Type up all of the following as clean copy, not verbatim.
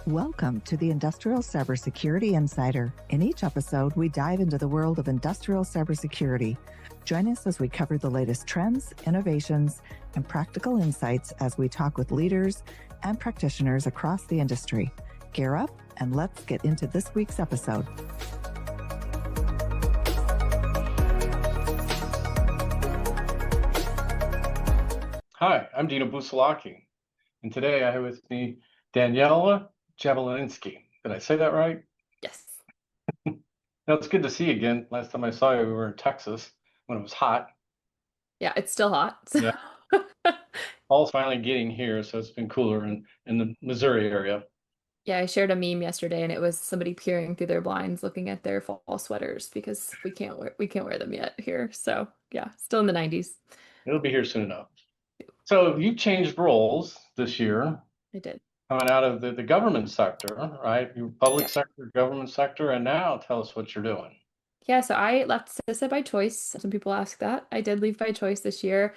Welcome to the Industrial Cybersecurity Insider. In each episode, we dive into the world of industrial cybersecurity. Join us as we cover the latest trends, innovations, and practical insights as we talk with leaders and practitioners across the industry. Gear up and let's get into this week's episode. Hi, I'm Dino Busalachi, and today I have with me Danielle Jablanski. Did I say that right? Yes. No, it's good to see you again. Last time I saw you, we were in Texas when it was hot. Yeah, it's still hot. So. Yeah. Fall's finally getting here, so it's been cooler in the Missouri area. Yeah, I shared a meme yesterday and it was somebody peering through their blinds looking at their fall sweaters because we can't wear them yet here. So yeah, still in the 90s. It'll be here soon enough. So you changed roles this year, I did. coming out of the government sector, right? Your public sector, government sector, and now tell us what you're doing. Yeah, so I left CISA by choice. Some people ask that. I did leave by choice this year.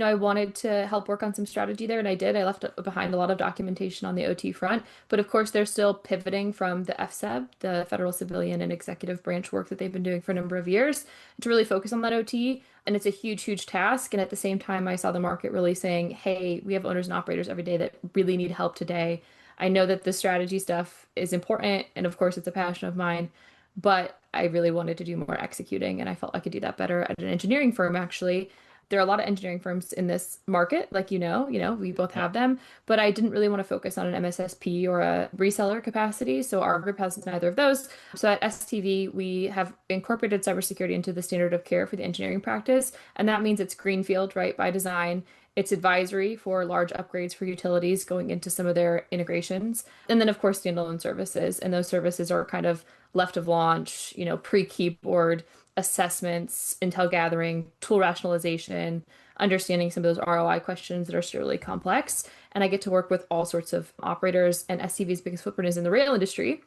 I wanted to help work on some strategy there, and I did. I left behind a lot of documentation on the OT front, but of course, they're still pivoting from the FCEB, the Federal Civilian and Executive Branch work that they've been doing for a number of years, to really focus on that OT. And it's a huge, huge task. And at the same time, I saw the market really saying, hey, we have owners and operators every day that really need help today. I know that the strategy stuff is important, and of course, it's a passion of mine, but I really wanted to do more executing, and I felt I could do that better at an engineering firm, actually. There are a lot of engineering firms in this market, like we both have them, but I didn't really want to focus on an MSSP or a reseller capacity. So our group has neither of those. So at STV, we have incorporated cybersecurity into the standard of care for the engineering practice. And that means it's greenfield, right, by design. It's advisory for large upgrades for utilities going into some of their integrations. And then, of course, standalone services. And those services are kind of left of launch, pre-keyboard assessments, intel gathering, tool rationalization, understanding some of those ROI questions that are still really complex. And I get to work with all sorts of operators, and STV's biggest footprint is in the rail industry,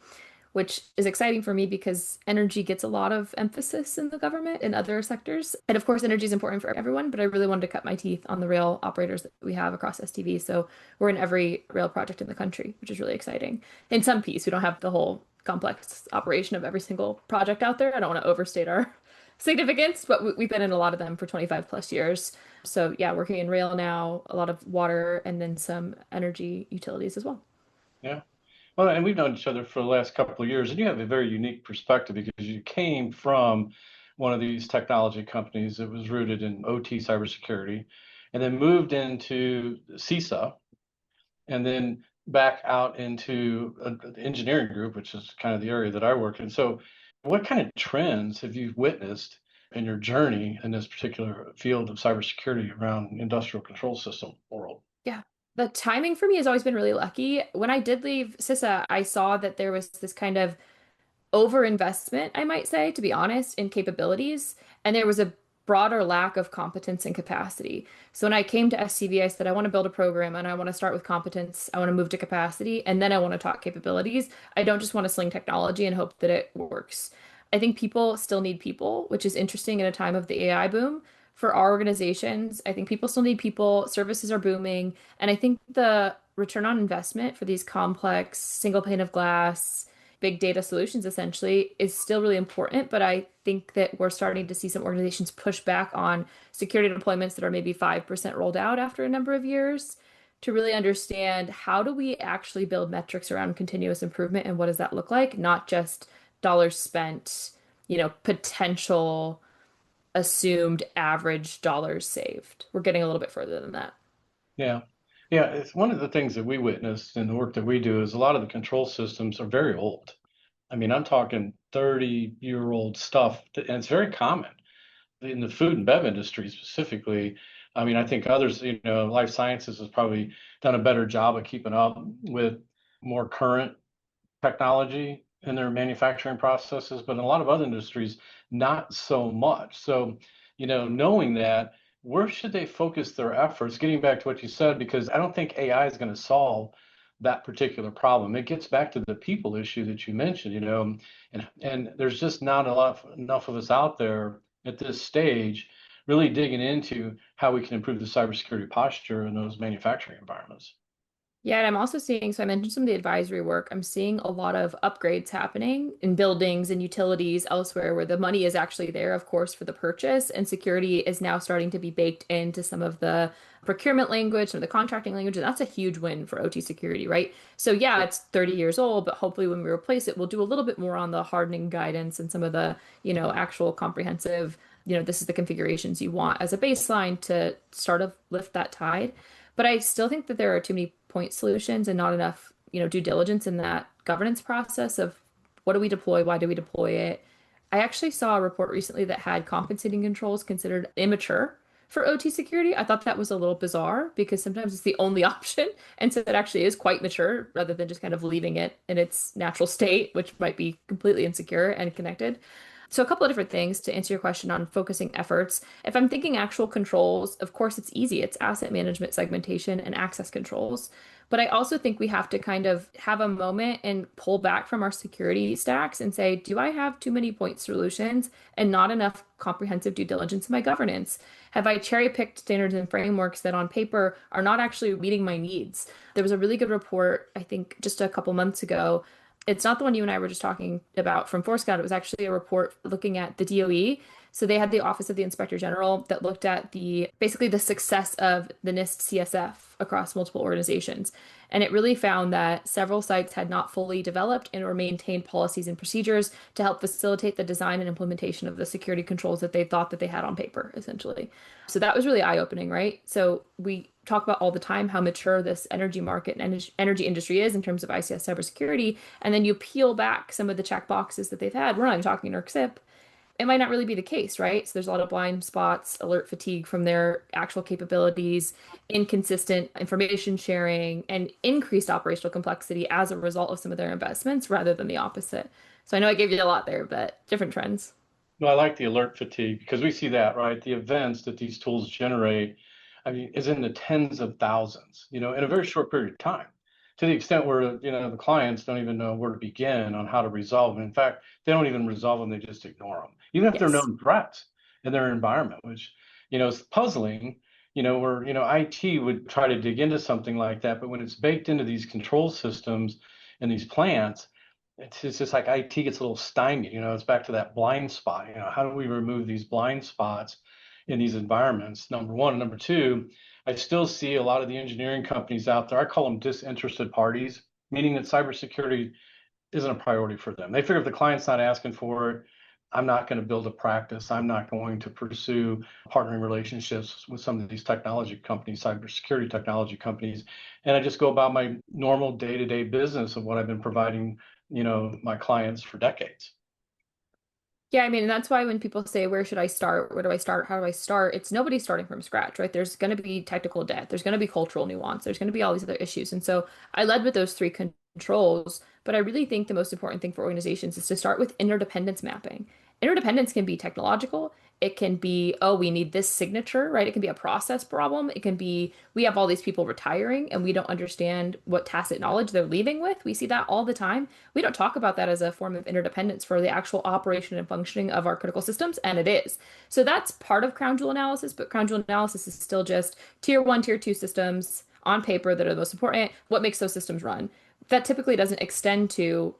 which is exciting for me because energy gets a lot of emphasis in the government and other sectors. And of course, energy is important for everyone, but I really wanted to cut my teeth on the rail operators that we have across STV. So we're in every rail project in the country, which is really exciting. In some piece, we don't have the whole complex operation of every single project out there. I don't want to overstate our significance, but we've been in a lot of them for 25 plus years. So yeah, working in rail now, a lot of water, and then some energy utilities as well. Yeah. Well, and we've known each other for the last couple of years, and you have a very unique perspective because you came from one of these technology companies that was rooted in OT cybersecurity, and then moved into CISA, and then back out into the engineering group, which is kind of the area that I work in. So, what kind of trends have you witnessed in your journey in this particular field of cybersecurity around industrial control system world? Yeah. The timing for me has always been really lucky. When I did leave CISA, I saw that there was this kind of overinvestment, I might say, to be honest, in capabilities. And there was a broader lack of competence and capacity. So when I came to SCV, I said, I want to build a program and I want to start with competence. I want to move to capacity, and then I want to talk capabilities. I don't just want to sling technology and hope that it works. I think people still need people, which is interesting in a time of the AI boom. For our organizations, I think people still need people. Services are booming. And I think the return on investment for these complex single pane of glass big data solutions essentially is still really important, but I think that we're starting to see some organizations push back on security deployments that are maybe 5% rolled out after a number of years to really understand how do we actually build metrics around continuous improvement and what does that look like, not just dollars spent, potential assumed average dollars saved. We're getting a little bit further than that. Yeah. Yeah, it's one of the things that we witnessed in the work that we do is a lot of the control systems are very old. I mean, I'm talking 30-year-old stuff, and it's very common in the food and bev industry specifically. I mean, I think others, life sciences has probably done a better job of keeping up with more current technology in their manufacturing processes, but in a lot of other industries, not so much. So, knowing that, where should they focus their efforts? Getting back to what you said, because I don't think AI is going to solve that particular problem. It gets back to the people issue that you mentioned, and there's just not enough of us out there at this stage really digging into how we can improve the cybersecurity posture in those manufacturing environments. Yeah, and I'm also seeing, so I mentioned some of the advisory work. I'm seeing a lot of upgrades happening in buildings and utilities elsewhere where the money is actually there, of course, for the purchase, and security is now starting to be baked into some of the procurement language, some of the contracting language, and that's a huge win for OT security, right? So yeah, it's 30 years old, but hopefully when we replace it, we'll do a little bit more on the hardening guidance and some of the, actual comprehensive, this is the configurations you want as a baseline to start to lift that tide. But I still think that there are too many point solutions and not enough, due diligence in that governance process of what do we deploy, why do we deploy it. I actually saw a report recently that had compensating controls considered immature for OT security. I thought that was a little bizarre because sometimes it's the only option. And so it actually is quite mature rather than just kind of leaving it in its natural state, which might be completely insecure and connected. So, a couple of different things to answer your question on focusing efforts. If I'm thinking actual controls, of course, it's easy. It's asset management, segmentation, and access controls. But I also think we have to kind of have a moment and pull back from our security stacks and say, do I have too many point solutions and not enough comprehensive due diligence in my governance? Have I cherry-picked standards and frameworks that on paper are not actually meeting my needs? There was a really good report, I think, just a couple months ago. It's not the one you and I were just talking about from Forescout. It was actually a report looking at the DOE. So they had the Office of the Inspector General that looked at the basically the success of the NIST CSF across multiple organizations. And it really found that several sites had not fully developed and or maintained policies and procedures to help facilitate the design and implementation of the security controls that they thought that they had on paper, essentially. So that was really eye-opening, right? So we talk about all the time how mature this energy market and energy industry is in terms of ICS cybersecurity, and then you peel back some of the check boxes that they've had. We're not even talking NERC-CIP. It might not really be the case, right? So there's a lot of blind spots, alert fatigue from their actual capabilities, inconsistent information sharing, and increased operational complexity as a result of some of their investments rather than the opposite. So I know I gave you a lot there, but different trends. No, I like the alert fatigue because we see that, right? The events that these tools generate, I mean, is in the tens of thousands, in a very short period of time, to the extent where, the clients don't even know where to begin on how to resolve them. In fact, they don't even resolve them, they just ignore them, even if they're Yes. known threats in their environment, which, is puzzling, where, IT would try to dig into something like that, but when it's baked into these control systems and these plants, it's just like IT gets a little stymied. It's back to that blind spot. How do we remove these blind spots in these environments? Number one. And number two, I still see a lot of the engineering companies out there. I call them disinterested parties, meaning that cybersecurity isn't a priority for them. They figure if the client's not asking for it, I'm not going to build a practice. I'm not going to pursue partnering relationships with some of these technology companies, cybersecurity technology companies. And I just go about my normal day-to-day business of what I've been providing, my clients for decades. Yeah, I mean, and that's why when people say, where should I start? Where do I start? How do I start? It's nobody starting from scratch, right? There's going to be technical debt. There's going to be cultural nuance. There's going to be all these other issues. And so I led with those three controls, but I really think the most important thing for organizations is to start with interdependence mapping. Interdependence can be technological. It can be, oh, we need this signature, right? It can be a process problem. It can be, we have all these people retiring and we don't understand what tacit knowledge they're leaving with. We see that all the time. We don't talk about that as a form of interdependence for the actual operation and functioning of our critical systems, and it is. So that's part of crown jewel analysis, but crown jewel analysis is still just tier one, tier two systems on paper that are the most important. What makes those systems run? That typically doesn't extend to,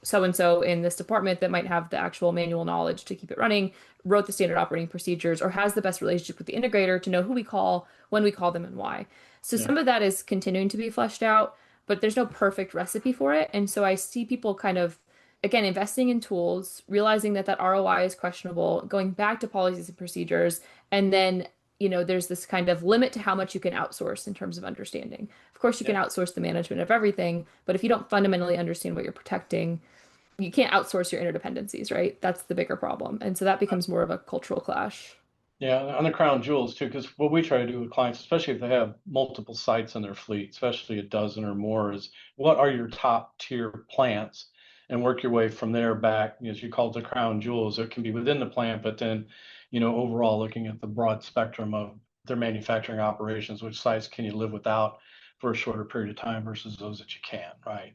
so and so in this department that might have the actual manual knowledge to keep it running, wrote the standard operating procedures, or has the best relationship with the integrator to know who we call, when we call them, and why. So Yeah. some of that is continuing to be fleshed out, but there's no perfect recipe for it. And so I see people kind of, again, investing in tools, realizing that that ROI is questionable, going back to policies and procedures, and then there's this kind of limit to how much you can outsource in terms of understanding. Of course, you can Yeah. outsource the management of everything, but if you don't fundamentally understand what you're protecting, you can't outsource your interdependencies, right? That's the bigger problem. And so that becomes more of a cultural clash. Yeah, on the crown jewels too, because what we try to do with clients, especially if they have multiple sites in their fleet, especially a dozen or more, is what are your top tier plants and work your way from there back, as you call it, the crown jewels. It can be within the plant, but then, overall looking at the broad spectrum of their manufacturing operations, which sites can you live without for a shorter period of time versus those that you can, right?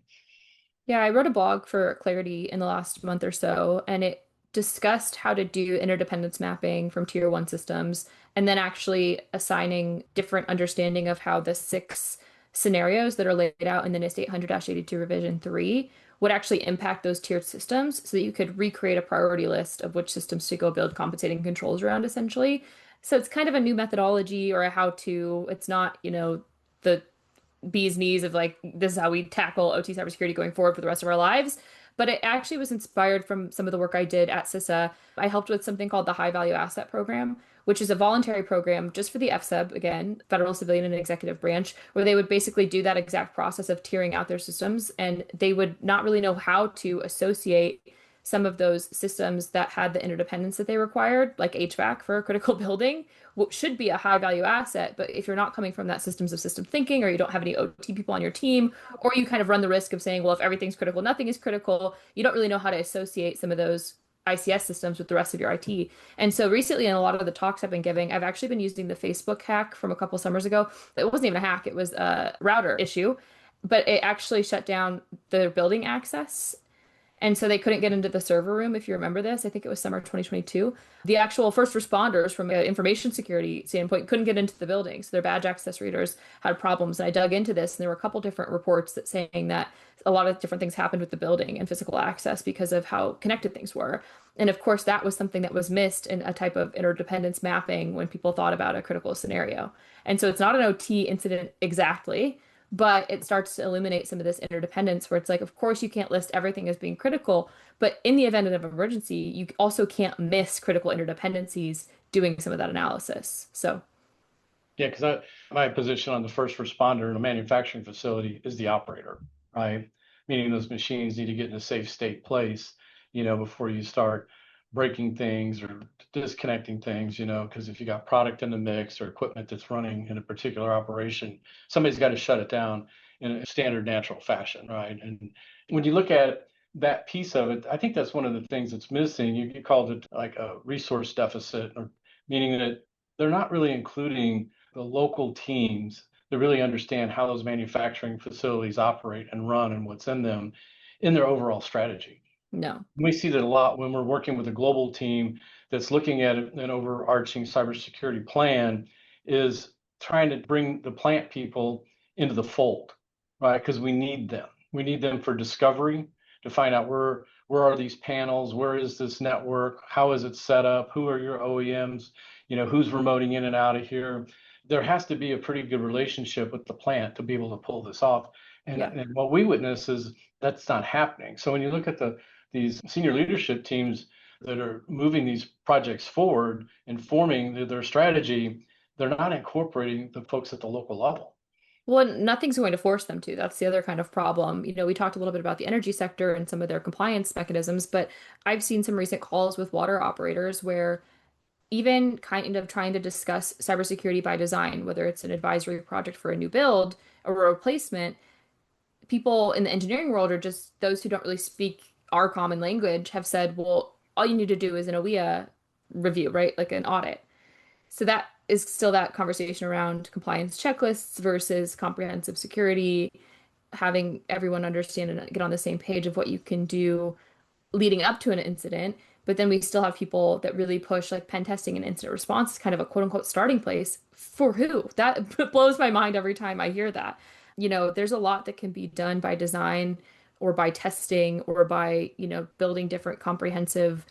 Yeah, I wrote a blog for Clarity in the last month or so, and it discussed how to do interdependence mapping from tier one systems and then actually assigning different understanding of how the six scenarios that are laid out in the NIST 800-82 revision 3 would actually impact those tiered systems so that you could recreate a priority list of which systems to go build compensating controls around essentially. So it's kind of a new methodology or a how-to. It's not, the bee's knees of like this is how we tackle OT cybersecurity going forward for the rest of our lives. But it actually was inspired from some of the work I did at CISA. I helped with something called the High Value Asset Program, which is a voluntary program just for the FSEB, again, Federal Civilian and Executive Branch, where they would basically do that exact process of tiering out their systems. And they would not really know how to associate some of those systems that had the interdependence that they required, like HVAC for a critical building, what should be a high value asset. But if you're not coming from that systems of system thinking, or you don't have any OT people on your team, or you kind of run the risk of saying, well, if everything's critical, nothing is critical, you don't really know how to associate some of those ICS systems with the rest of your IT. And so recently, in a lot of the talks I've been giving, I've actually been using the Facebook hack from a couple summers ago. It wasn't even a hack, it was a router issue, but it actually shut down the building access, and so they couldn't get into the server room, if you remember this. I think it was summer 2022. The actual first responders from an information security standpoint couldn't get into the building. So their badge access readers had problems. And I dug into this, and there were a couple different reports that saying that a lot of different things happened with the building and physical access because of how connected things were. And of course, that was something that was missed in a type of interdependence mapping when people thought about a critical scenario. And so it's not an OT incident exactly, but it starts to eliminate some of this interdependence where it's like, of course, you can't list everything as being critical, but in the event of an emergency, you also can't miss critical interdependencies doing some of that analysis. So, Yeah, because my position on the first responder in a manufacturing facility is the operator, right? Meaning those machines need to get in a safe state place, before you start breaking things or disconnecting things, because if you got product in the mix or equipment that's running in a particular operation, somebody's got to shut it down in a standard natural fashion, right? And when you look at that piece of it, I think that's one of the things that's missing. You called it like a resource deficit, or meaning that they're not really including the local teams that really understand how those manufacturing facilities operate and run and what's in them in their overall strategy. no. We see that a lot when we're working with a global team that's looking at an overarching cybersecurity plan, is trying to bring the plant people into the fold, right? Because we need them. We need them for discovery to find out where are these panels, where is this network, how is it set up, who are your OEMs, who's remoting in and out of here. There has to be a pretty good relationship with the plant to be able to pull this off. And, Yeah. and what we witness is that's not happening. So when you look at these senior leadership teams that are moving these projects forward and forming their strategy, they're not incorporating the folks at the local level. Well, nothing's going to force them to. That's the other kind of problem. We talked a little bit about the energy sector and some of their compliance mechanisms, but I've seen some recent calls with water operators where even kind of trying to discuss cybersecurity by design, whether it's an advisory project for a new build or a replacement, people in the engineering world, or just those who don't really speak our common language, have said, well, all you need to do is an OEA review, right? Like an audit. So that is still that conversation around compliance checklists versus comprehensive security, having everyone understand and get on the same page of what you can do leading up to an incident. But then we still have people that really push like pen testing and incident response is kind of a quote unquote starting place for who? That blows my mind every time I hear that. There's a lot that can be done by design or by testing or by, building different comprehensive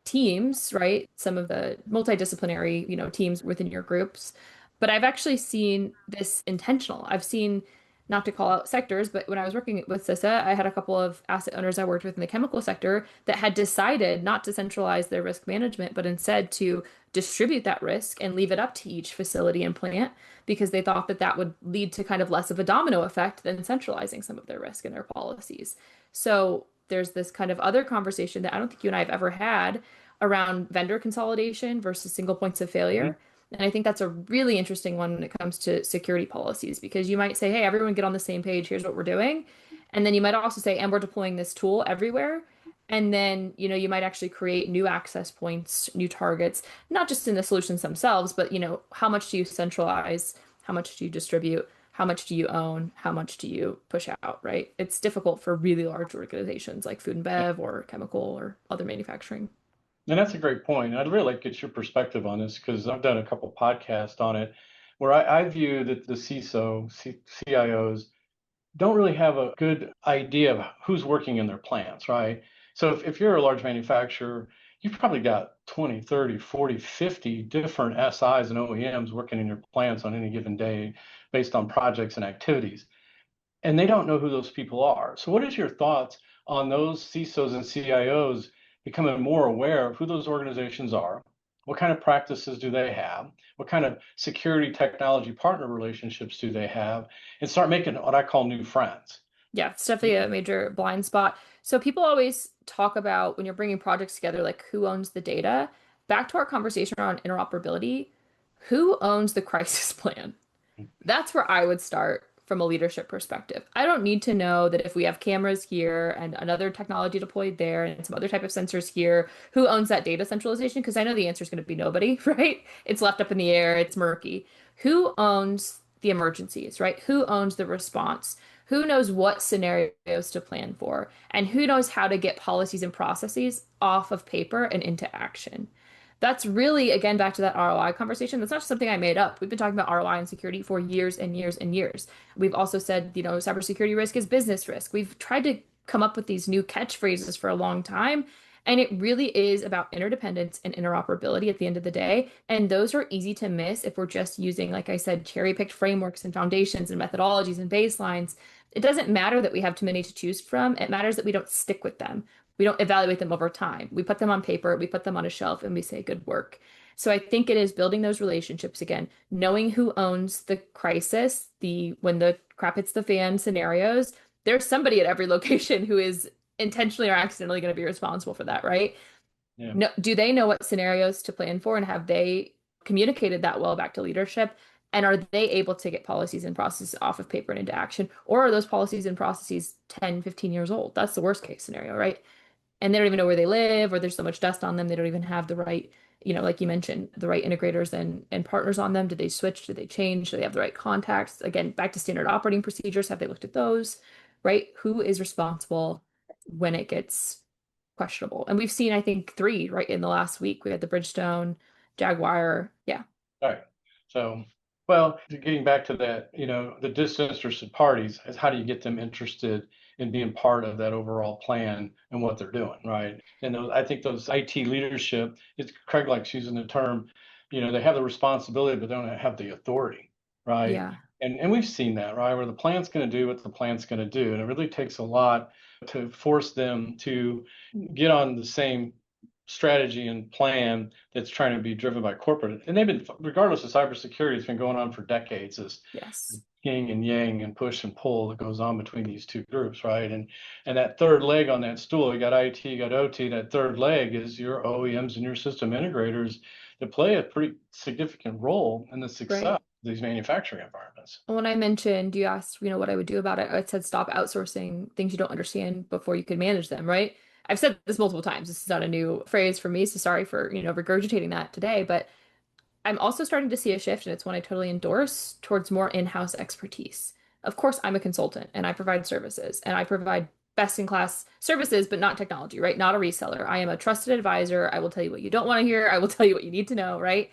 teams, right? Some of the multidisciplinary, teams within your groups. But I've actually seen this intentional. I've seen, not to call out sectors, but when I was working with CISA, I had a couple of asset owners I worked with in the chemical sector that had decided not to centralize their risk management, but instead to distribute that risk and leave it up to each facility and plant because they thought that that would lead to kind of less of a domino effect than centralizing some of their risk in their policies. So there's this kind of other conversation that I don't think you and I have ever had around vendor consolidation versus single points of failure. And I think that's a really interesting one when it comes to security policies, because you might say, hey, everyone get on the same page. Here's what we're doing. And then you might also say, and we're deploying this tool everywhere. And then, you might actually create new access points, new targets, not just in the solutions themselves, but, how much do you centralize? How much do you distribute? How much do you own? How much do you push out, right? It's difficult for really large organizations like food and bev or chemical or other manufacturing. And that's a great point. I'd really like to get your perspective on this because I've done a couple podcasts on it. where I view that the CIOs don't really have a good idea of who's working in their plants, right? So if you're a large manufacturer, you've probably got 20, 30, 40, 50 different SIs and OEMs working in your plants on any given day based on projects and activities. And they don't know who those people are. So what is your thoughts on those CISOs and CIOs becoming more aware of who those organizations are? What kind of practices do they have? What kind of security technology partner relationships do they have? And start making what I call new friends. Yeah, it's definitely a major blind spot. So people always talk about when you're bringing projects together, like who owns the data. Back to our conversation around interoperability, who owns the crisis plan? That's where I would start from a leadership perspective. I don't need to know that if we have cameras here and another technology deployed there and some other type of sensors here, who owns that data centralization? Because I know the answer is going to be nobody, right? It's left up in the air, it's murky. Who owns the emergencies, right? Who owns the response? Who knows what scenarios to plan for? And who knows how to get policies and processes off of paper and into action? That's really, again, back to that ROI conversation. That's not just something I made up. We've been talking about ROI and security for years and years and years. We've also said, cybersecurity risk is business risk. We've tried to come up with these new catchphrases for a long time. And it really is about interdependence and interoperability at the end of the day. And those are easy to miss if we're just using, like I said, cherry-picked frameworks and foundations and methodologies and baselines. It doesn't matter that we have too many to choose from. It matters that we don't stick with them. We don't evaluate them over time. We put them on paper, we put them on a shelf, and we say good work. So I think it is building those relationships again, knowing who owns the crisis, the when the crap hits the fan scenarios. There's somebody at every location who is intentionally or accidentally going to be responsible for that, right? Yeah. No, do they know what scenarios to plan for, and have they communicated that well back to leadership? And are they able to get policies and processes off of paper and into action? Or are those policies and processes 10, 15 years old? That's the worst case scenario, right? And they don't even know where they live, or there's so much dust on them, they don't even have the right, like you mentioned, the right integrators and partners on them. Did they switch? Did they change? Do they have the right contacts? Again, back to standard operating procedures. Have they looked at those? Right? Who is responsible when it gets questionable? And we've seen, I think, three, right, in the last week. We had the Bridgestone, Jaguar. Yeah. All right. So, well, getting back to that, the disinterested parties is how do you get them interested in being part of that overall plan and what they're doing, right? And I think those IT leadership, Craig likes using the term, they have the responsibility, but they don't have the authority, right? Yeah. And we've seen that, right? Where the plan's going to do what the plan's going to do. And it really takes a lot to force them to get on the same strategy and plan that's trying to be driven by corporate. And they've been, regardless of cybersecurity, it's been going on for decades. This Yes. yin and yang and push and pull that goes on between these two groups, right? And that third leg on that stool, you got IT, you got OT. That third leg is your OEMs and your system integrators that play a pretty significant role in the success Right. of these manufacturing environments. When I mentioned, you asked, what I would do about it, I said stop outsourcing things you don't understand before you could manage them, right? I've said this multiple times. This is not a new phrase for me, so sorry for, regurgitating that today, but I'm also starting to see a shift, and it's one I totally endorse, towards more in-house expertise. Of course, I'm a consultant and I provide services and I provide best-in-class services, but not technology, right? Not a reseller. I am a trusted advisor. I will tell you what you don't want to hear. I will tell you what you need to know, right?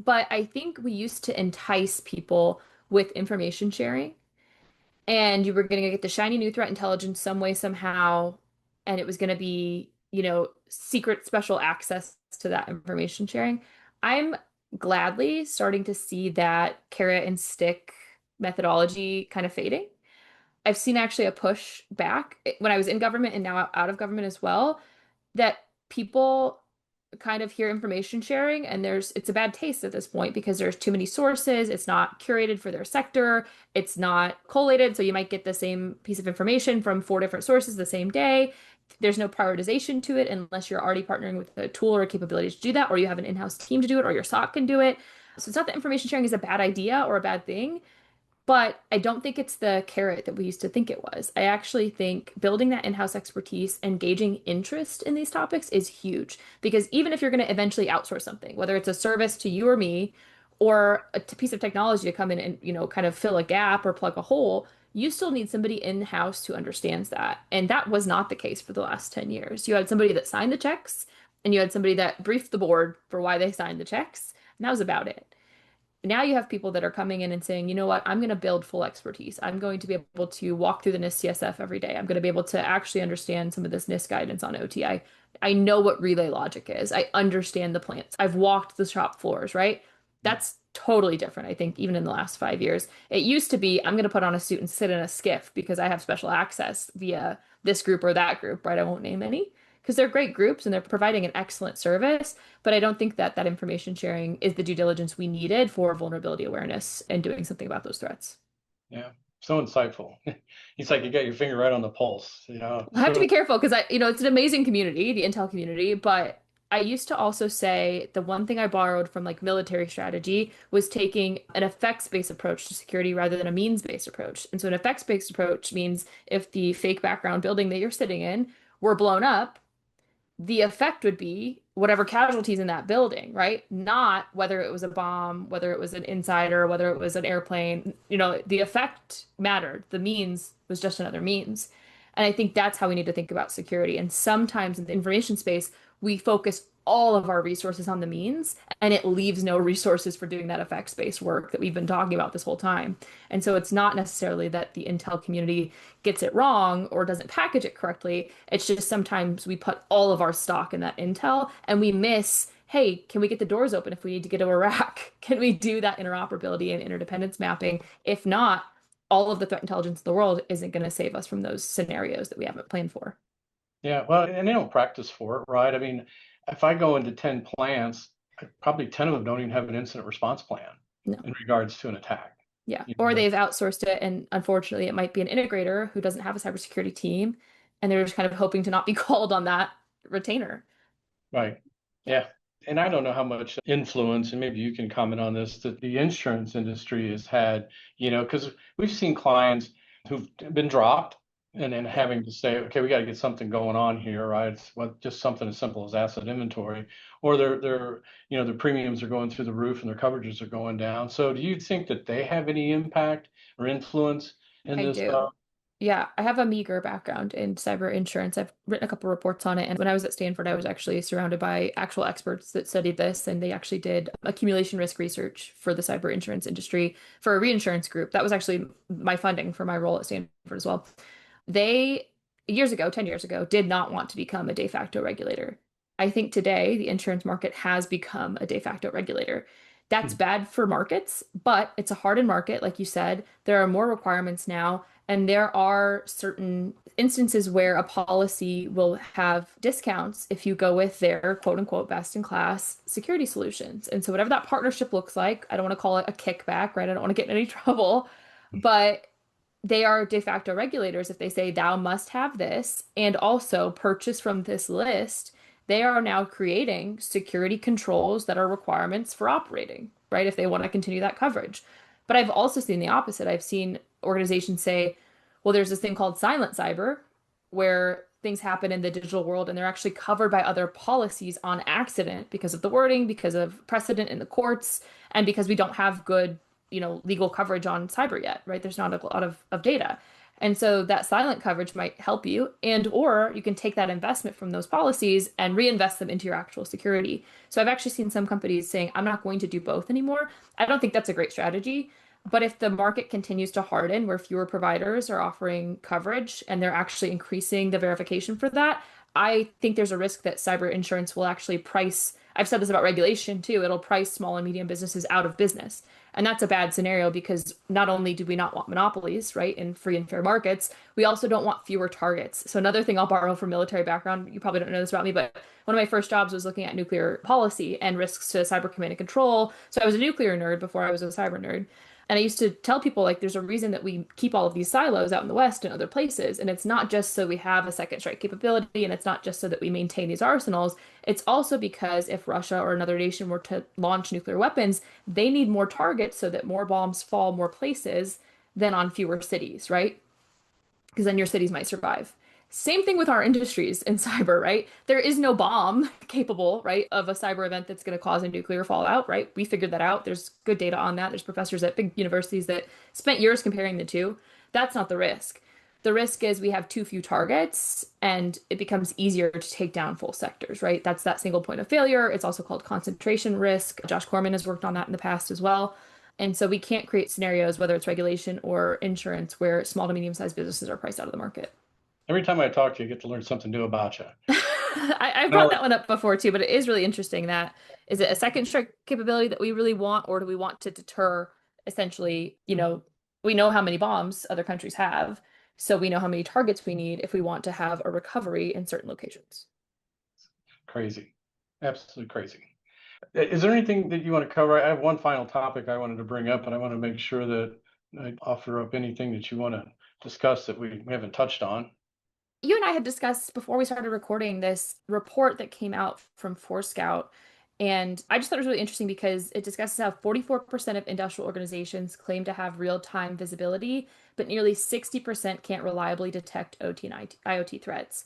But I think we used to entice people with information sharing, and you were going to get the shiny new threat intelligence some way, somehow, and it was going to be, secret special access to that information sharing. I'm gladly starting to see that carrot and stick methodology kind of fading. I've seen actually a push back when I was in government and now out of government as well, that people kind of hear information sharing and it's a bad taste at this point because there's too many sources. It's not curated for their sector. It's not collated. So you might get the same piece of information from four different sources the same day. There's no prioritization to it unless you're already partnering with a tool or a capability to do that, or you have an in-house team to do it, or your SOC can do it. So it's not that information sharing is a bad idea or a bad thing. But I don't think it's the carrot that we used to think it was. I actually think building that in-house expertise, engaging interest in these topics is huge. Because even if you're going to eventually outsource something, whether it's a service to you or me, or a piece of technology to come in and, kind of fill a gap or plug a hole, you still need somebody in-house who understands that. And that was not the case for the last 10 years. You had somebody that signed the checks, and you had somebody that briefed the board for why they signed the checks, and that was about it. Now you have people that are coming in and saying, you know what, I'm going to build full expertise. I'm going to be able to walk through the NIST CSF every day. I'm going to be able to actually understand some of this NIST guidance on OT. I know what relay logic is. I understand the plants. I've walked the shop floors, right? That's totally different, I think, even in the last 5 years. It used to be, I'm going to put on a suit and sit in a skiff because I have special access via this group or that group, right? I won't name any because they're great groups and they're providing an excellent service. But I don't think that that information sharing is the due diligence we needed for vulnerability awareness and doing something about those threats. Yeah, so insightful. It's like you got your finger right on the pulse, you know. I have to So be careful because it's an amazing community, the Intel community, but I used to also say the one thing I borrowed from like military strategy was taking an effects-based approach to security rather than a means-based approach. And so an effects-based approach means if the fake background building that you're sitting in were blown up, the effect would be whatever casualties in that building, right? Not whether it was a bomb, whether it was an insider, whether it was an airplane. The effect mattered. The means was just another means. And I think that's how we need to think about security. And sometimes in the information space, we focus all of our resources on the means, and it leaves no resources for doing that effects-based work that we've been talking about this whole time. And so it's not necessarily that the Intel community gets it wrong or doesn't package it correctly. It's just sometimes we put all of our stock in that Intel and we miss, hey, can we get the doors open if we need to get to Iraq? Can we do that interoperability and interdependence mapping? If not, all of the threat intelligence in the world isn't going to save us from those scenarios that we haven't planned for. yeah, well, and they don't practice for it, right? I mean, if I go into 10 plants, probably 10 of them don't even have an incident response plan No. in regards to an attack. Yeah. You Or know? they've outsourced it, and unfortunately, it might be an integrator who doesn't have a cybersecurity team, and they're just kind of hoping to not be called on that retainer. Right. Yeah. And I don't know how much influence, and maybe you can comment on this, that the insurance industry has had, because we've seen clients who've been dropped and then having to say, okay, we got to get something going on here, right? It's just something as simple as asset inventory, or their premiums are going through the roof and their coverages are going down. So do you think that they have any impact or influence in I this? do. Yeah, I have a meager background in cyber insurance. I've written a couple reports on it. And when I was at Stanford, I was actually surrounded by actual experts that studied this. And they actually did accumulation risk research for the cyber insurance industry for a reinsurance group. That was actually my funding for my role at Stanford as well. They, years ago, 10 years ago, did not want to become a de facto regulator. I think today the insurance market has become a de facto regulator. That's bad for markets, but it's a hardened market, like you said. There are more requirements now, and there are certain instances where a policy will have discounts if you go with their quote unquote best in class security solutions. And so, whatever that partnership looks like, I don't want to call it a kickback, right? I don't want to get in any trouble, but they are de facto regulators if they say thou must have this and also purchase from this list. They are now creating security controls that are requirements for operating, right? If they want to continue that coverage. But I've also seen the opposite. I've seen organizations say, well, there's this thing called silent cyber where things happen in the digital world and they're actually covered by other policies on accident because of the wording, because of precedent in the courts, and because we don't have good legal coverage on cyber yet, right? There's not a lot of data. And so that silent coverage might help you, and or you can take that investment from those policies and reinvest them into your actual security. So I've actually seen some companies saying, I'm not going to do both anymore. I don't think that's a great strategy. But if the market continues to harden, where fewer providers are offering coverage and they're actually increasing the verification for that, I think there's a risk that cyber insurance will actually price. I've said this about regulation too, it'll price small and medium businesses out of business. And that's a bad scenario because not only do we not want monopolies, right, in free and fair markets, we also don't want fewer targets. So another thing I'll borrow from military background, you probably don't know this about me, but one of my first jobs was looking at nuclear policy and risks to cyber command and control. So I was a nuclear nerd before I was a cyber nerd. And I used to tell people, like, there's a reason that we keep all of these silos out in the West and other places. And it's not just so we have a second strike capability, and it's not just so that we maintain these arsenals. It's also because if Russia or another nation were to launch nuclear weapons, they need more targets so that more bombs fall more places than on fewer cities, right? Because then your cities might survive. Same thing with our industries in cyber, right? There is no bomb capable, right, of a cyber event that's going to cause a nuclear fallout, right? We figured that out. There's good data on that. There's professors at big universities that spent years comparing the two. That's not the risk. The risk is we have too few targets and it becomes easier to take down full sectors, right? That's that single point of failure. It's also called concentration risk. Josh Corman has worked on that in the past as well. And so we can't create scenarios, whether it's regulation or insurance, where small to medium-sized businesses are priced out of the market. Every time I talk to you, I get to learn something new about you. I've brought No, that one up before too, but it is really interesting that is it a second strike capability that we really want, or do we want to deter essentially, we know how many bombs other countries have, so we know how many targets we need if we want to have a recovery in certain locations. crazy. Absolutely crazy. Is there anything that you want to cover? I have one final topic I wanted to bring up, and I want to make sure that I offer up anything that you want to discuss that we haven't touched on. You and I had discussed before we started recording this report that came out from Forescout. And I just thought it was really interesting because it discusses how 44% of industrial organizations claim to have real-time visibility, but nearly 60% can't reliably detect OT and IoT threats.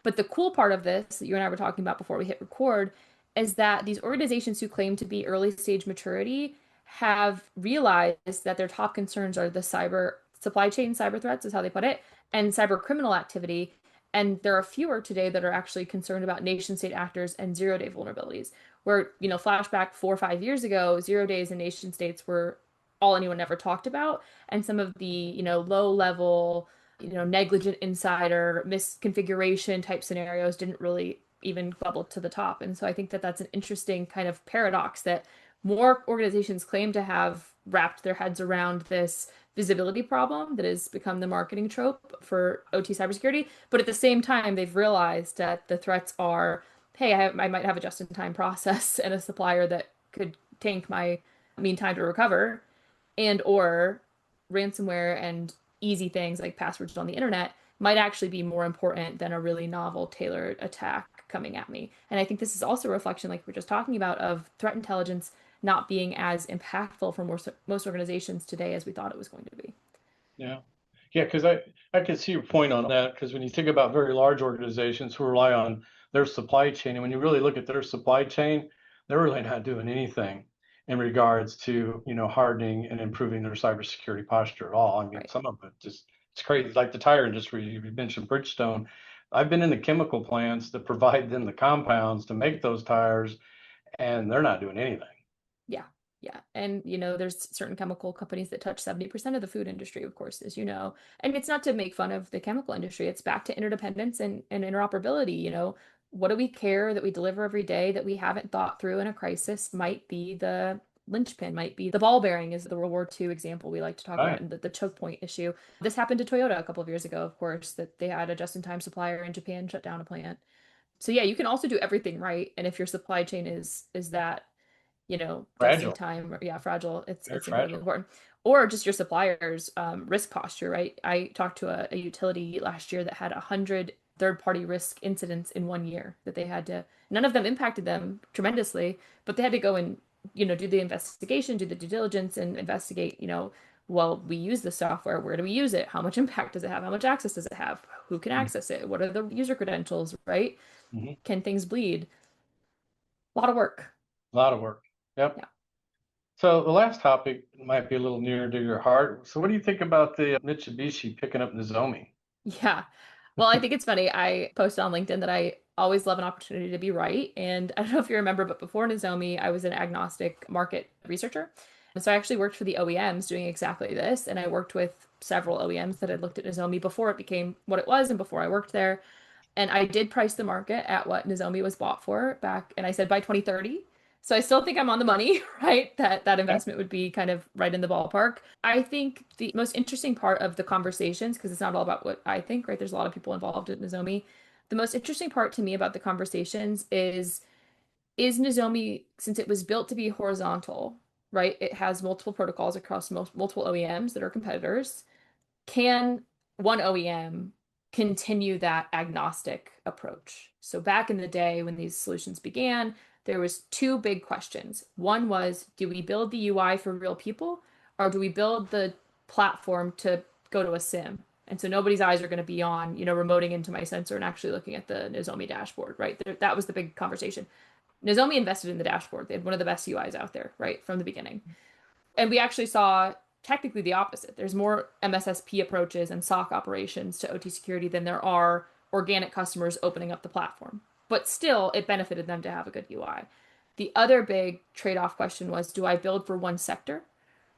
But the cool part of this that you and I were talking about before we hit record is that these organizations who claim to be early stage maturity have realized that their top concerns are the cyber supply chain cyber threats, is how they put it, and cyber criminal activity. And there are fewer today that are actually concerned about nation state actors and zero-day vulnerabilities. Where, flashback 4 or 5 years ago, 0 days and nation states were all anyone ever talked about. And some of the, low level, negligent insider misconfiguration type scenarios didn't really even bubble to the top. And so I think that that's an interesting kind of paradox that more organizations claim to have wrapped their heads around this visibility problem that has become the marketing trope for OT cybersecurity. But at the same time, they've realized that the threats are, hey, I might have a just-in-time process and a supplier that could tank my mean time to recover, and or ransomware and easy things like passwords on the internet might actually be more important than a really novel tailored attack coming at me. And I think this is also a reflection, like we are just talking about, of threat intelligence not being as impactful for most organizations today as we thought it was going to be. Yeah. Yeah, because I can see your point on that, because when you think about very large organizations who rely on their supply chain, and when you really look at their supply chain, they're really not doing anything in regards to, hardening and improving their cybersecurity posture at all. I mean, Right. some of it just, it's crazy. Like the tire industry, you mentioned Bridgestone. I've been in the chemical plants that provide them the compounds to make those tires, and they're not doing anything. Yeah. Yeah. And, there's certain chemical companies that touch 70% of the food industry, of course, as you know. And it's not to make fun of the chemical industry. It's back to interdependence and interoperability. What do we care that we deliver every day that we haven't thought through in a crisis might be the linchpin, might be the ball bearing, is the World War II example we like to talk about, Right. and the choke point issue. This happened to Toyota a couple of years ago, of course, that they had a just-in-time supplier in Japan shut down a plant. So yeah, you can also do everything right. And if your supply chain is that just in Fragile. time, or, yeah, fragile, Very it's incredibly fragile. important. Or just your suppliers' risk posture, right? I talked to a utility last year that had 100 third-party risk incidents in 1 year that they had to, none of them impacted them tremendously, but they had to go and, do the investigation, do the due diligence and investigate, well, we use the software, where do we use it? How much impact does it have? How much access does it have? Who can access it? What are the user credentials, right? Mm-hmm. Can things bleed? A lot of work. A lot of work. Yep. Yeah. So the last topic might be a little near to your heart. So what do you think about the Mitsubishi picking up Nozomi? Yeah. Well, I think it's funny. I posted on LinkedIn that I always love an opportunity to be right. And I don't know if you remember, but before Nozomi, I was an agnostic market researcher. And so I actually worked for the OEMs doing exactly this. And I worked with several OEMs that had looked at Nozomi before it became what it was and before I worked there. And I did price the market at what Nozomi was bought for back, and I said by 2030. So I still think I'm on the money, right? That Yep. investment would be kind of right in the ballpark. I think the most interesting part of the conversations, because it's not all about what I think, right? There's a lot of people involved at Nozomi. The most interesting part to me about the conversations is Nozomi, since it was built to be horizontal, right? It has multiple protocols across multiple OEMs that are competitors. Can one OEM continue that agnostic approach? So back in the day when these solutions began, there was two big questions. One was, do we build the UI for real people, or do we build the platform to go to a sim? And so nobody's eyes are going to be on, remoting into my sensor and actually looking at the Nozomi dashboard, right? That was the big conversation. Nozomi invested in the dashboard. They had one of the best UIs out there, right, from the beginning. And we actually saw technically the opposite. There's more MSSP approaches and SOC operations to OT security than there are organic customers opening up the platform. But still, it benefited them to have a good UI. The other big trade-off question was, do I build for one sector,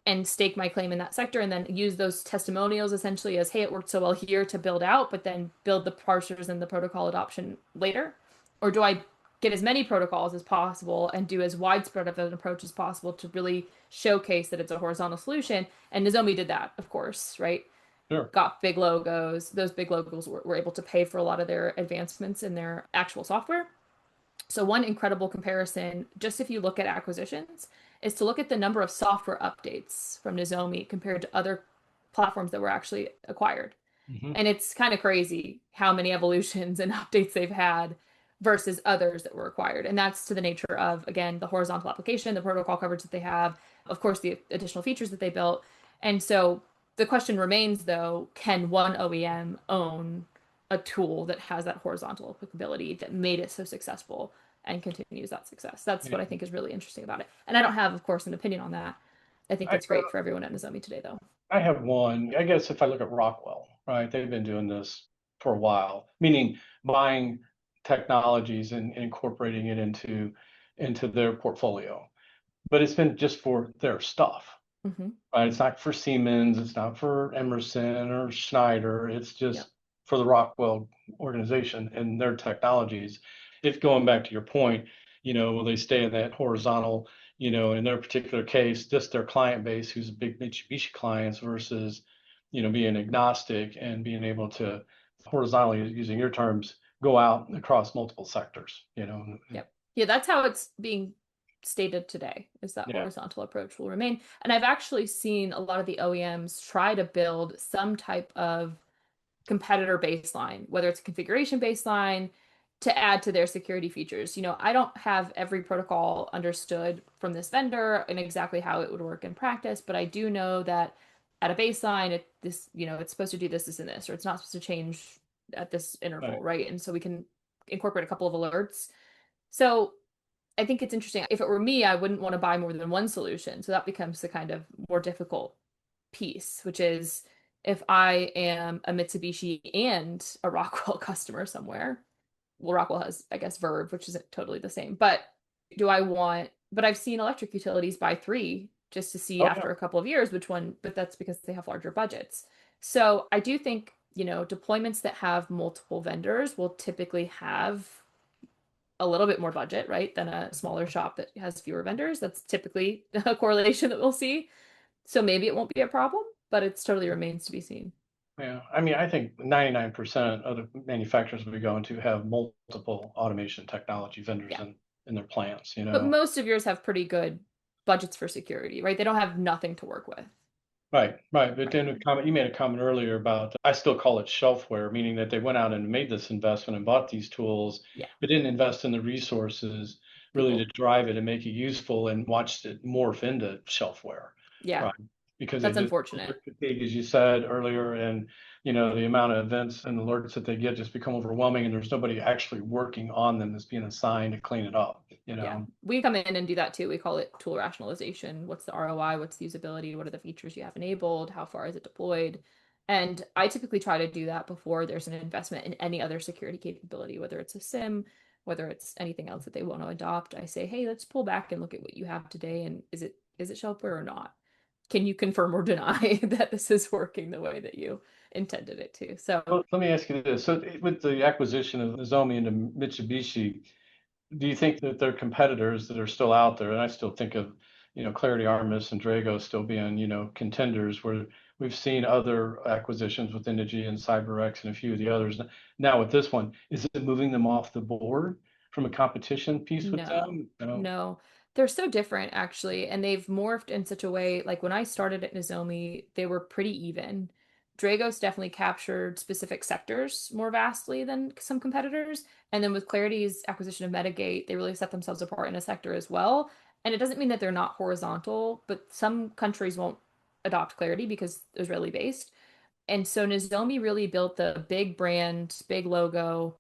and stake my claim in that sector and then use those testimonials essentially as, hey, it worked so well here to build out, but then build the parsers and the protocol adoption later? Or do I get as many protocols as possible and do as widespread of an approach as possible to really showcase that it's a horizontal solution? And Nozomi did that, of course, right? Sure. Got big logos. Those big logos were able to pay for a lot of their advancements in their actual software. So one incredible comparison, just if you look at acquisitions, is to look at the number of software updates from Nozomi compared to other platforms that were actually acquired. Hmm. And it's kind of crazy how many evolutions and updates they've had versus others that were acquired. And that's to the nature of, again, the horizontal application, the protocol coverage that they have, of course, the additional features that they built. And so the question remains, though, can one OEM own a tool that has that horizontal applicability that made it so successful and continues that success? That's what I think is really interesting about it. And I don't have, of course, an opinion on that. I think I, it's great for everyone at Nozomi today, though. I have one. I guess if I look at Rockwell, right, they've been doing this for a while, meaning buying technologies and incorporating it into their portfolio. But it's been just for their stuff, Mm-hmm. right? It's not for Siemens, it's not for Emerson or Schneider. It's Yep. just for the Rockwell organization and their technologies. If going back to your point, will they stay in that horizontal, in their particular case, just their client base, who's a big Mitsubishi clients versus, being agnostic and being able to horizontally, using your terms, go out across multiple sectors. Yep. Yeah, that's how it's being stated today, is that Yeah. horizontal approach will remain. And I've actually seen a lot of the OEMs try to build some type of competitor baseline, whether it's a configuration baseline to add to their security features. I don't have every protocol understood from this vendor and exactly how it would work in practice, but I do know that at a baseline, it's supposed to do this, this, and this, or it's not supposed to change at this interval, right? And so we can incorporate a couple of alerts. So I think it's interesting. If it were me, I wouldn't want to buy more than one solution. So that becomes the kind of more difficult piece, which is if I am a Mitsubishi and a Rockwell customer somewhere. Well, Rockwell has, I guess, Verve, which isn't totally the same. But I've seen electric utilities buy three just to see Oh, yeah. after a couple of years which one, but that's because they have larger budgets. So I do think, deployments that have multiple vendors will typically have a little bit more budget, right, than a smaller shop that has fewer vendors. That's typically a correlation that we'll see. So maybe it won't be a problem, but it totally remains to be seen. Yeah, I mean, I think 99% of the manufacturers we go into have multiple automation technology vendors Yeah. in their plants, But most of yours have pretty good budgets for security, right? They don't have nothing to work with. Right, right. But Right. then you made a comment earlier about, I still call it shelfware, meaning that they went out and made this investment and bought these tools, Yeah. but didn't invest in the resources really to People. drive it and make it useful and watched it morph into shelfware, Yeah. right? Because they That's just unfortunate. fatigue, as you said earlier, and the amount of events and alerts that they get just become overwhelming, and there's nobody actually working on them that's being assigned to clean it up. Yeah. We come in and do that too. We call it tool rationalization. What's the ROI? What's the usability? What are the features you have enabled? How far is it deployed? And I typically try to do that before there's an investment in any other security capability, whether it's a SIM, whether it's anything else that they want to adopt. I say, hey, let's pull back and look at what you have today. And is it shelfware or not? Can you confirm or deny that this is working the way that you intended it to? So Well, let me ask you this. So with the acquisition of Nozomi into Mitsubishi, do you think that their competitors that are still out there, and I still think of, Clarity Armis and Drago still being, contenders, where we've seen other acquisitions with Energy and CyberX and a few of the others. Now with this one, is it moving them off the board from a competition piece with no, them? No. no. They're so different actually, and they've morphed in such a way. Like when I started at Nozomi, they were pretty even. Dragos definitely captured specific sectors more vastly than some competitors. And then with Clarity's acquisition of Metagate, they really set themselves apart in a sector as well. And it doesn't mean that they're not horizontal, but some countries won't adopt Clarity because it's Israeli based. And so Nozomi really built the big brand, big logo,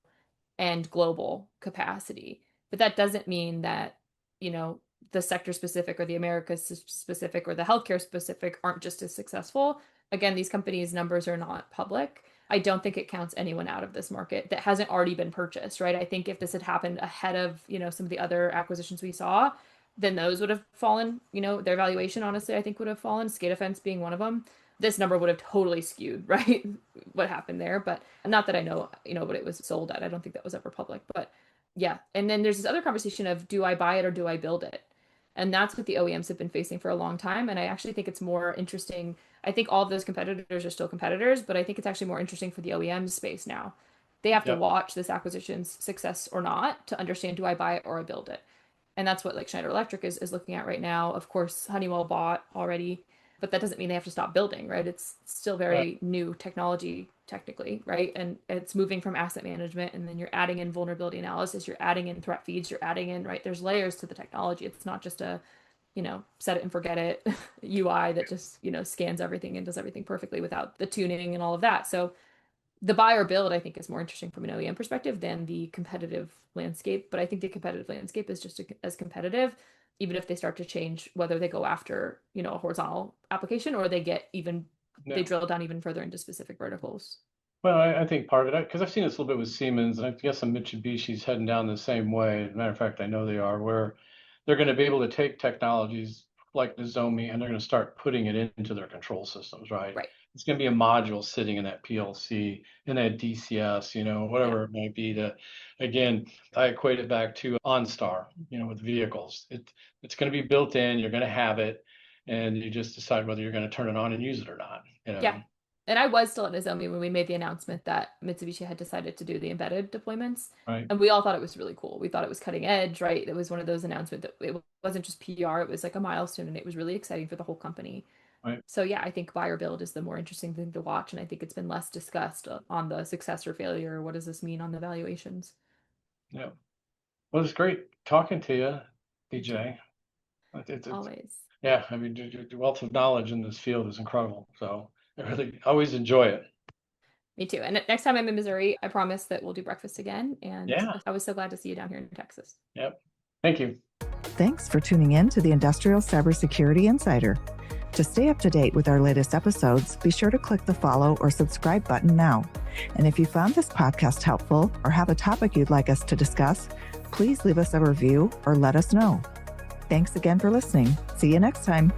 and global capacity. But that doesn't mean that, you know, the sector specific or the Americas specific or the healthcare specific aren't just as successful. Again, these companies' numbers are not public. I don't think it counts anyone out of this market that hasn't already been purchased, right? I think if this had happened ahead of, some of the other acquisitions we saw, then those would have fallen, their valuation, honestly, I think would have fallen, SCADA fence being one of them. This number would have totally skewed, right? What happened there, but not that I know, what it was sold at. I don't think that was ever public, but yeah. And then there's this other conversation of, do I buy it or do I build it? And that's what the OEMs have been facing for a long time. And I actually think it's more interesting. I think all of those competitors are still competitors, but I think it's actually more interesting for the OEM space now. They have to Yep. watch this acquisition's success or not to understand, do I buy it or I build it? And that's what like Schneider Electric is looking at right now. Of course, Honeywell bought already, but that doesn't mean they have to stop building, right? It's still Right. very new technology technically, right? And it's moving from asset management, and then you're adding in vulnerability analysis, you're adding in threat feeds, you're adding in, right? There's layers to the technology. It's not just a, set it and forget it UI that just, scans everything and does everything perfectly without the tuning and all of that. So the buy or build, I think, is more interesting from an OEM perspective than the competitive landscape. But I think the competitive landscape is just as competitive, even if they start to change whether they go after, a horizontal application or they drill down even further into specific verticals. Well, I think part of it, because I've seen this a little bit with Siemens, and I guess some Mitsubishi's heading down the same way. As a matter of fact, I know they are, where they're going to be able to take technologies like Nozomi and they're going to start putting it into their control systems, right? Right. It's going to be a module sitting in that PLC, in that DCS, whatever it might be. Again, I equate it back to OnStar, with vehicles. It's going to be built in, you're going to have it, and you just decide whether you're going to turn it on and use it or not. Yeah. And I was still at Nozomi when we made the announcement that Mitsubishi had decided to do the embedded deployments. Right. And we all thought it was really cool. We thought it was cutting edge, right? It was one of those announcements that it wasn't just PR, it was like a milestone, and it was really exciting for the whole company. Right. So yeah, I think buy or build is the more interesting thing to watch. And I think it's been less discussed on the success or failure. What does this mean on the valuations? Yeah. Well, it's great talking to you, DJ. Always. Yeah, I mean, the wealth of knowledge in this field is incredible. So I really always enjoy it. Me too. And next time I'm in Missouri, I promise that we'll do breakfast again. And Yeah. I was so glad to see you down here in Texas. Yep. Thank you. Thanks for tuning in to the Industrial Cybersecurity Insider. To stay up to date with our latest episodes, be sure to click the follow or subscribe button now. And if you found this podcast helpful or have a topic you'd like us to discuss, please leave us a review or let us know. Thanks again for listening. See you next time.